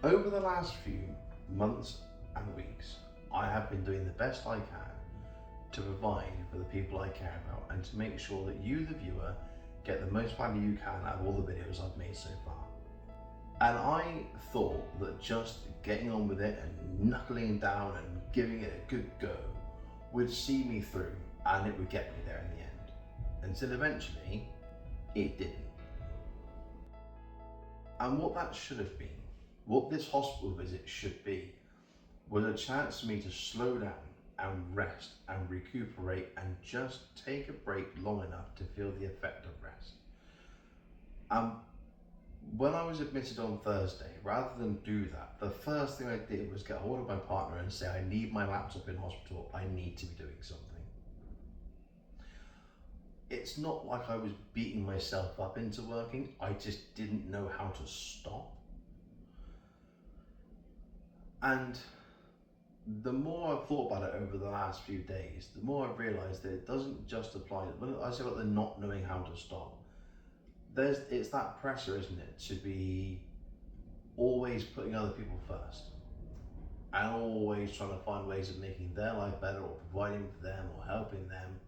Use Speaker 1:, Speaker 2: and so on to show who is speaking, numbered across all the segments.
Speaker 1: Over the last few months and weeks, I have been doing the best I can to provide for the people I care about and to make sure that you, the viewer, get the most value you can out of all the videos I've made so far. And I thought that just getting on with it and knuckling down and giving it a good go would see me through and it would get me there in the end. Until eventually, it didn't. And what that should have been, what this hospital visit should be, was a chance for me to slow down and rest and recuperate and just take a break long enough to feel the effect of rest. When I was admitted on Thursday, rather than do that, the first thing I did was get hold of my partner and say, I need my laptop in hospital, I need to be doing something. It's not like I was beating myself up into working, I just didn't know how to stop. And the more I've thought about it over the last few days, the more I've realised that it doesn't just apply, when I say about the not knowing how to stop, it's that pressure, isn't it, to be always putting other people first and always trying to find ways of making their life better or providing for them or helping them.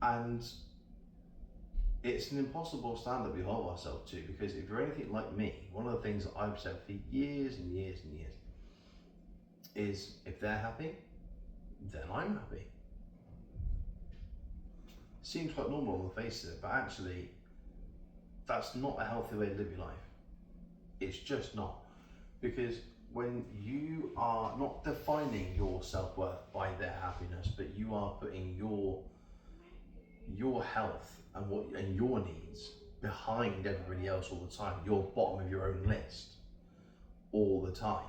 Speaker 1: And it's an impossible standard we hold ourselves to, because if you're anything like me, one of the things that I've said for years and years and years is, if they're happy, then I'm happy. Seems quite normal on the face of it, but actually that's not a healthy way to live your life. It's just not. Because when you are not defining your self-worth by their happiness, but you are putting your health and your needs behind everybody else all the time, you're bottom of your own list all the time,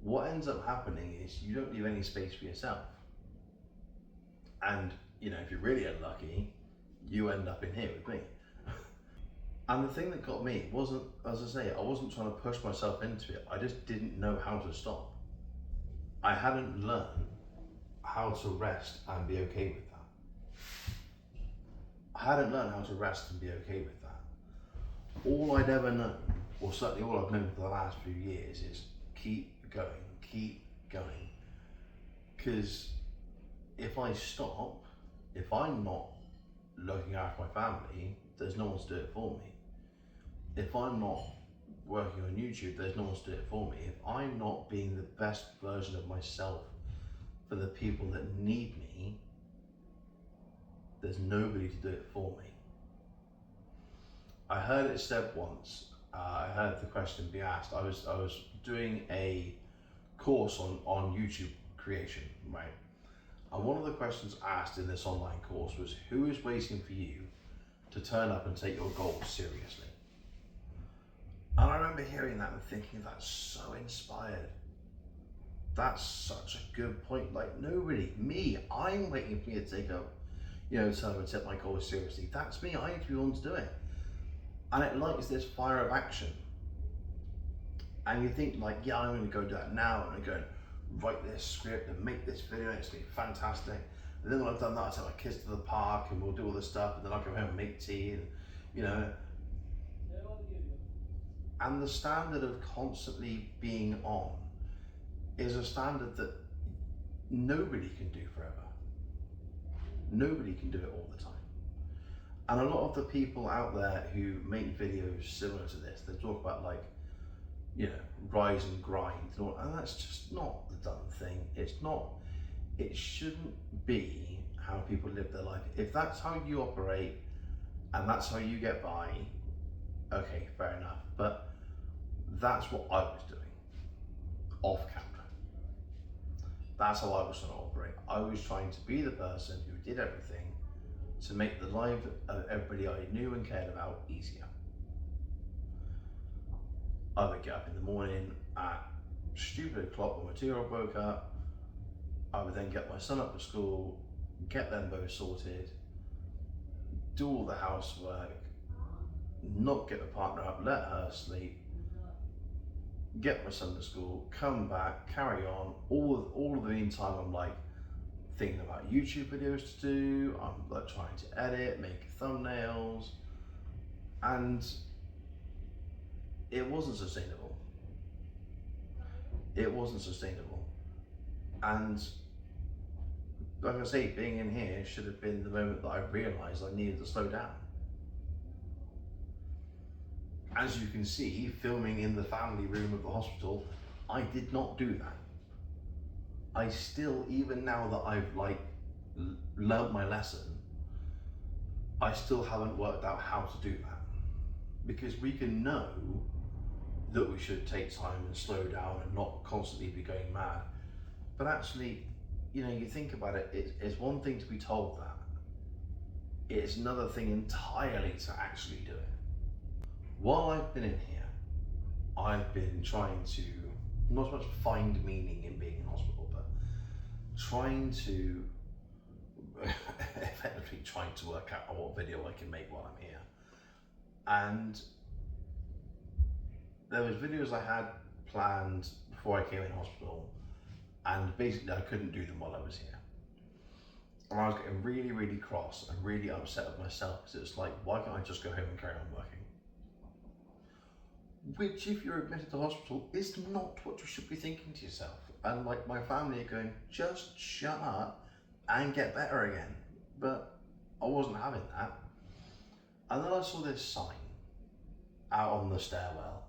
Speaker 1: what ends up happening is you don't leave any space for yourself. And if you're really unlucky, you end up in here with me. And the thing that got me wasn't, as I say, I wasn't trying to push myself into it, I just didn't know how to stop. I hadn't learned how to rest and be okay with that. I hadn't learned how to rest and be okay with that. All I'd ever known, or certainly all I've known for the last few years, is keep going. Because if I stop, if I'm not looking after my family, there's no one to do it for me. If I'm not working on YouTube, there's no one to do it for me. If I'm not being the best version of myself for the people that need me, there's nobody to do it for me. I heard it said once, I heard the question be asked, I was doing a course on YouTube creation, right? And one of the questions asked in this online course was, who is waiting for you to turn up and take your goals seriously? And I remember hearing that and thinking, that's so inspired. That's such a good point. Like, nobody, me, I'm waiting for you to take up, turn up and take my goals seriously. That's me, I need to be the one to do it. And it lights this fire of action. And you think like, yeah, I'm gonna go do that now. I'm gonna go and write this script and make this video, it's gonna be fantastic. And then when I've done that, I take my kids to the park and we'll do all this stuff, and then I'll come home and make tea and, And the standard of constantly being on is a standard that nobody can do forever. Nobody can do it all the time. And a lot of the people out there who make videos similar to this, they talk about rise and grind, and that's just not the done thing. It shouldn't be how people live their life. If that's how you operate and that's how you get by, okay, fair enough. But that's what I was doing off camera. That's how I was trying to operate. I was trying to be the person who did everything to make the life of everybody I knew and cared about easier. I would get up in the morning at stupid o'clock when my 2-year-old woke up. I would then get my son up to school, get them both sorted, do all the housework, not get my partner up, let her sleep, get my son to school, come back, carry on. All of the meantime, I'm like thinking about YouTube videos to do. I'm like trying to edit, make thumbnails, and it wasn't sustainable. It wasn't sustainable. And like I say, being in here should have been the moment that I realised I needed to slow down. As you can see, filming in the family room of the hospital, I did not do that. I still, even now that I've learnt my lesson, I still haven't worked out how to do that. Because we can know that we should take time and slow down and not constantly be going mad. But actually, you think about it, it's one thing to be told that. It's another thing entirely to actually do it. While I've been in here, I've been trying to, not so much find meaning in being in hospital, but trying to, effectively trying to work out what video I can make while I'm here. And there was videos I had planned before I came in hospital, and basically I couldn't do them while I was here. And I was getting really, really cross and really upset with myself, because it's like, why can't I just go home and carry on working? Which, if you're admitted to hospital, is not what you should be thinking to yourself. And like, my family are going, just shut up and get better again. But I wasn't having that. And then I saw this sign out on the stairwell,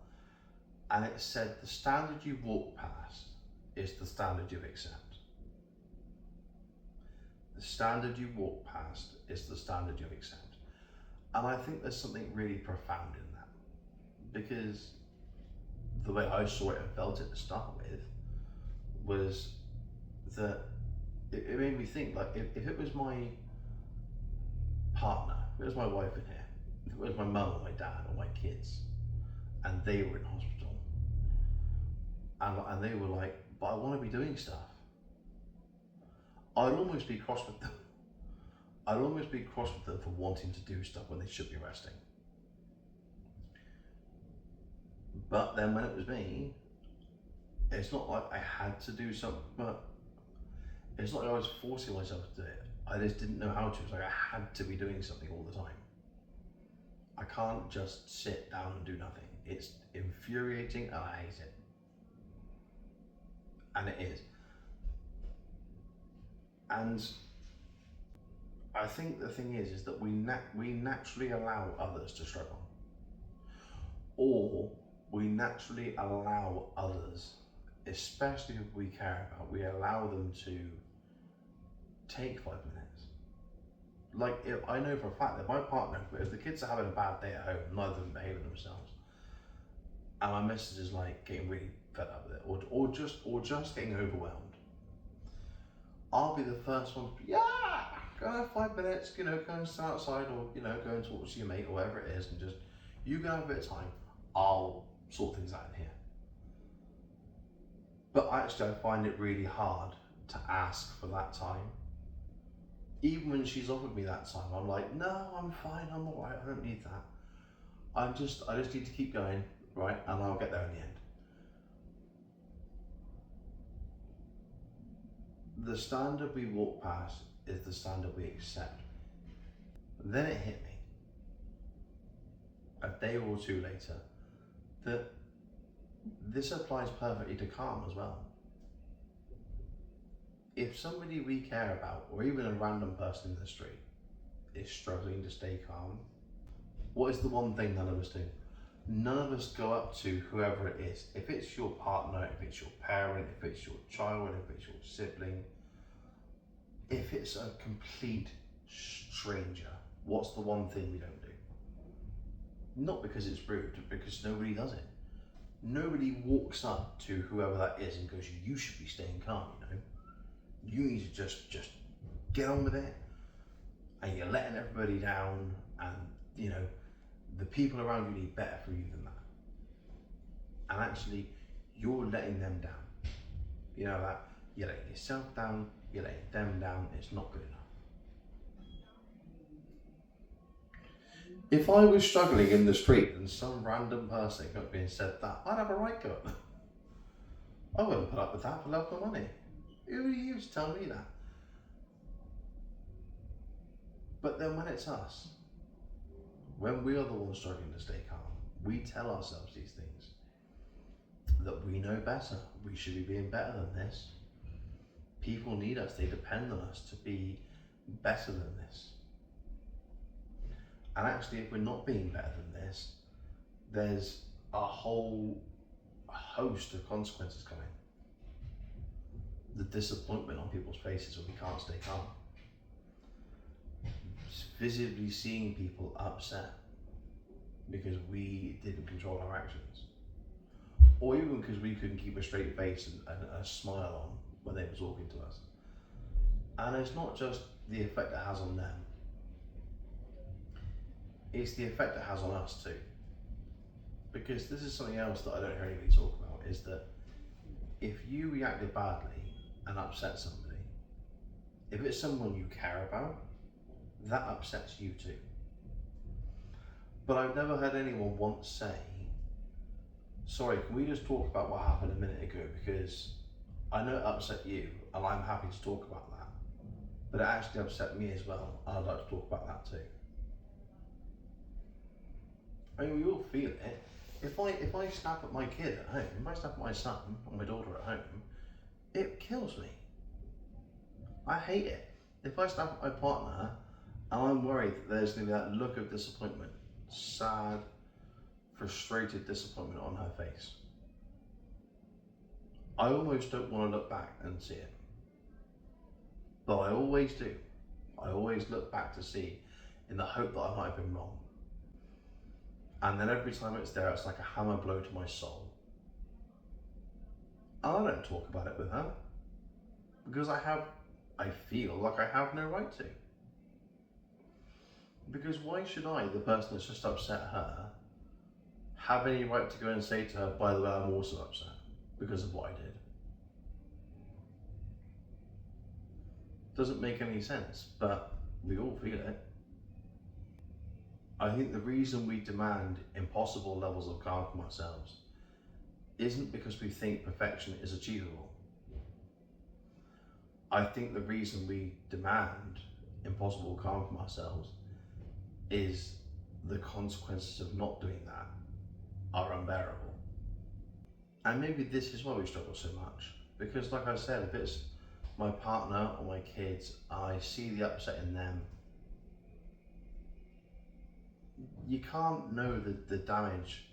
Speaker 1: and it said, the standard you walk past is the standard you accept. The standard you walk past is the standard you accept. And I think there's something really profound in that, because the way I saw it and felt it to start with was that it made me think, like, if it was my partner, if it was my wife in here, if it was my mum or my dad or my kids, and they were in hospital, and they were like, but I want to be doing stuff, I'd almost be cross with them. I'd almost be cross with them for wanting to do stuff when they should be resting. But then when it was me, it's not like I had to do something, but it's not like I was forcing myself to do it. I just didn't know how to. It's like I had to be doing something all the time. I can't just sit down and do nothing. It's infuriating and I hate it. And it is. And I think the thing is that we naturally allow others to struggle. Or we naturally allow others, especially if we care about, we allow them to take 5 minutes. Like, if I know for a fact that my partner, if the kids are having a bad day at home, neither of them behaving themselves, and my missus is like getting really fed up with it, or just getting overwhelmed, I'll be the first one to be, yeah, go and have 5 minutes, go and stand outside, or go and talk to your mate or whatever it is, and just, you go have a bit of time, I'll sort things out in here. But actually I find it really hard to ask for that time. Even when she's offered me that time, I'm like, no, I'm fine, I'm all right, I don't need that. I just need to keep going, right, and I'll get there in the end. The standard we walk past is the standard we accept. Then it hit me, a day or two later, that this applies perfectly to calm as well. If somebody we care about, or even a random person in the street, is struggling to stay calm, what is the one thing none of us do? None of us go up to whoever it is. If it's your partner, if it's your parent, if it's your child, if it's your sibling, if it's a complete stranger, what's the one thing we don't do? Not because it's rude, because nobody does it. Nobody walks up to whoever that is and goes, you should be staying calm, You need to just get on with it, and you're letting everybody down, and the people around you need better for you than that. And actually, you're letting them down. You know that? You're letting yourself down, you're letting them down, it's not good enough. If I was struggling in the street and some random person got me and said that, I'd have a right go at them. I wouldn't put up with that for love or money. Who are you to tell me that? But then when it's us, when we are the ones struggling to stay calm, we tell ourselves these things, that But we know better. We should be being better than this. People need us, they depend on us to be better than this. And actually, if we're not being better than this, there's a whole host of consequences coming. The disappointment on people's faces when we can't stay calm. Just visibly seeing people upset because we didn't control our actions. Or even because we couldn't keep a straight face and a smile on when they were talking to us. And it's not just the effect it has on them, it's the effect it has on us too. Because this is something else that I don't hear anybody talk about, is that if you reacted badly and upset somebody, if it's someone you care about, that upsets you too. But I've never heard anyone once say, sorry, can we just talk about what happened a minute ago, because I know it upset you and I'm happy to talk about that, but it actually upset me as well and I'd like to talk about that too. I mean, we all feel it. If I snap at my kid at home, if I snap at my son or my daughter at home, it kills me. I hate it. If I snap at my partner and I'm worried that there's going to be that look of disappointment, sad, frustrated disappointment on her face, I almost don't want to look back and see it. But I always do. I always look back to see, in the hope that I might have been wrong. And then every time it's there, it's like a hammer blow to my soul. And I don't talk about it with her, because I feel like I have no right to. Because why should I, the person that's just upset her, have any right to go and say to her, by the way, I'm also upset because of what I did? Doesn't make any sense, but we all feel it. I think the reason we demand impossible levels of calm from ourselves isn't because we think perfection is achievable. I think the reason we demand impossible calm from ourselves is the consequences of not doing that are unbearable. And maybe this is why we struggle so much, because like I said, if it's my partner or my kids, I see the upset in them. You can't know the damage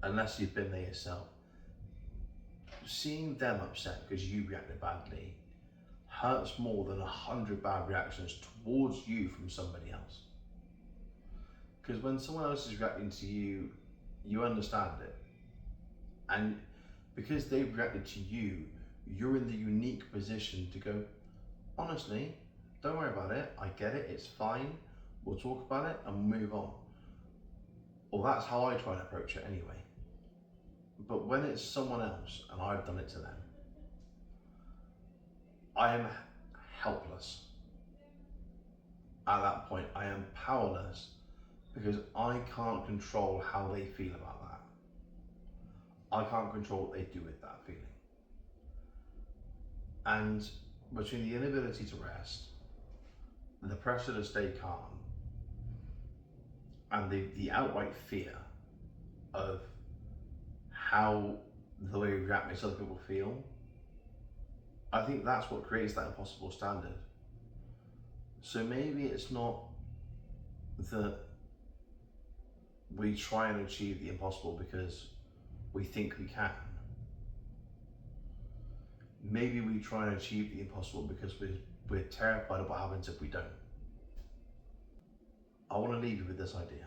Speaker 1: unless you've been there yourself. Seeing them upset because you reacted badly hurts more than 100 bad reactions towards you from somebody else. Because when someone else is reacting to you, you understand it. And because they've reacted to you, you're in the unique position to go, honestly, don't worry about it, I get it, it's fine, we'll talk about it and move on. Well, that's how I try and approach it anyway. But when it's someone else and I've done it to them, I am helpless. At that point, I am powerless because I can't control how they feel about that. I can't control what they do with that feeling. And between the inability to rest, the pressure to stay calm, and the outright fear of how the way we react makes other people feel, I think that's what creates that impossible standard. So maybe it's not that we try and achieve the impossible because we think we can. Maybe we try and achieve the impossible because we're terrified of what happens if we don't. I want to leave you with this idea.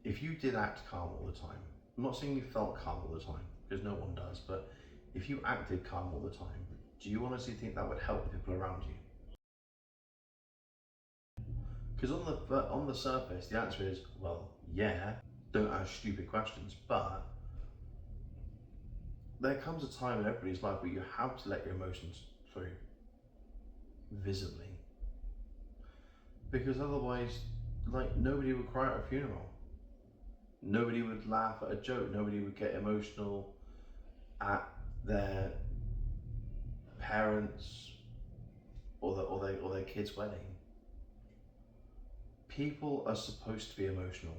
Speaker 1: If you did act calm all the time, I'm not saying you felt calm all the time, because no one does, but if you acted calm all the time, do you honestly think that would help the people around you? Because on the surface, the answer is, well, yeah, don't ask stupid questions, but there comes a time in everybody's life where you have to let your emotions through, visibly. Because otherwise, like, nobody would cry at a funeral. Nobody would laugh at a joke. Nobody would get emotional at their parents or their kid's wedding. People are supposed to be emotional.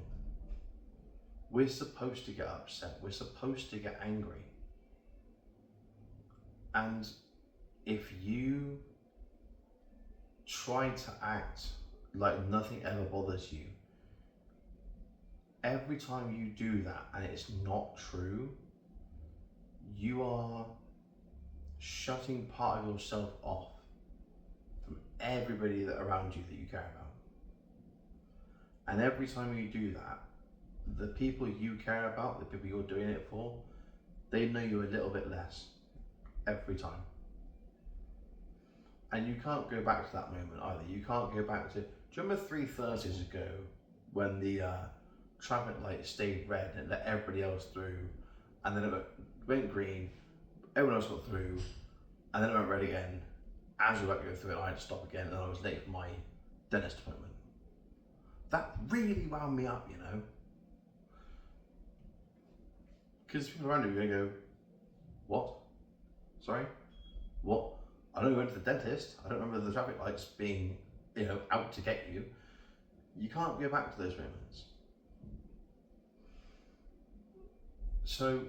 Speaker 1: We're supposed to get upset. We're supposed to get angry. And if you try to act like nothing ever bothers you, every time you do that and it's not true, you are shutting part of yourself off from everybody that around you that you care about. And every time you do that, the people you care about, the people you're doing it for, they know you a little bit less every time. And you can't go back to that moment either. You can't go back to, do you remember 3 Thursdays ago when the traffic light stayed red and let everybody else through, and then it went green, everyone else got through, and then it went red again. As we were about to go through it, I had to stop again, and I was late for my dentist appointment. That really wound me up, you know? Because people around you are going to go, what? Sorry? What? I know you went to the dentist. I don't remember the traffic lights being, you know, out to get you. You can't go back to those moments. So,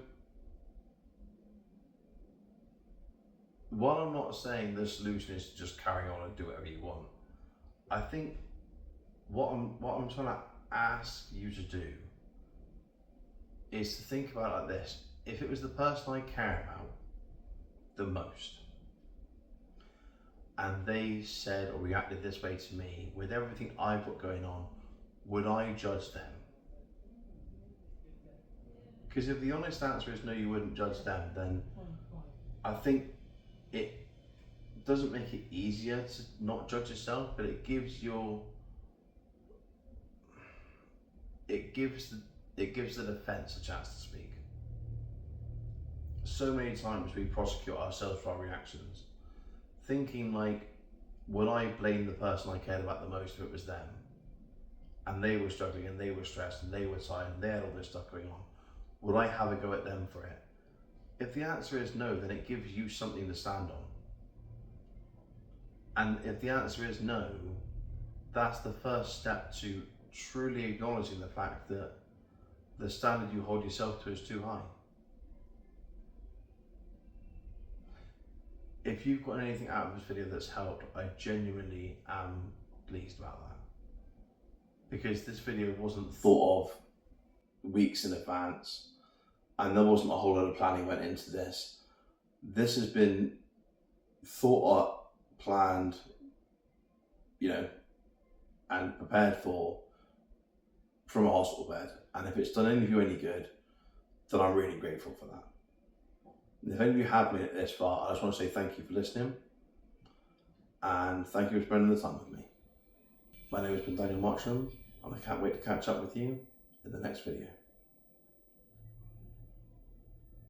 Speaker 1: while I'm not saying the solution is to just carry on and do whatever you want, I think what I'm trying to ask you to do is to think about it like this. If it was the person I care about the most, and they said or reacted this way to me with everything I've got going on, would I judge them? Because if the honest answer is no, you wouldn't judge them, then I think it doesn't make it easier to not judge yourself, but it gives the defense a chance to speak. So many times we prosecute ourselves for our reactions, thinking like, would I blame the person I cared about the most if it was them? And they were struggling and they were stressed and they were tired and they had all this stuff going on. Would I have a go at them for it? If the answer is no, then it gives you something to stand on. And if the answer is no, that's the first step to truly acknowledging the fact that the standard you hold yourself to is too high. If you've got anything out of this video that's helped, I genuinely am pleased about that. Because this video wasn't thought of weeks in advance, and there wasn't a whole lot of planning went into this. This has been thought up, planned, you know, and prepared for from a hospital bed. And if it's done any of you any good, then I'm really grateful for that. And if any of you have made it this far, I just want to say thank you for listening, and thank you for spending the time with me. My name has been Daniel Mottram, and I can't wait to catch up with you in the next video.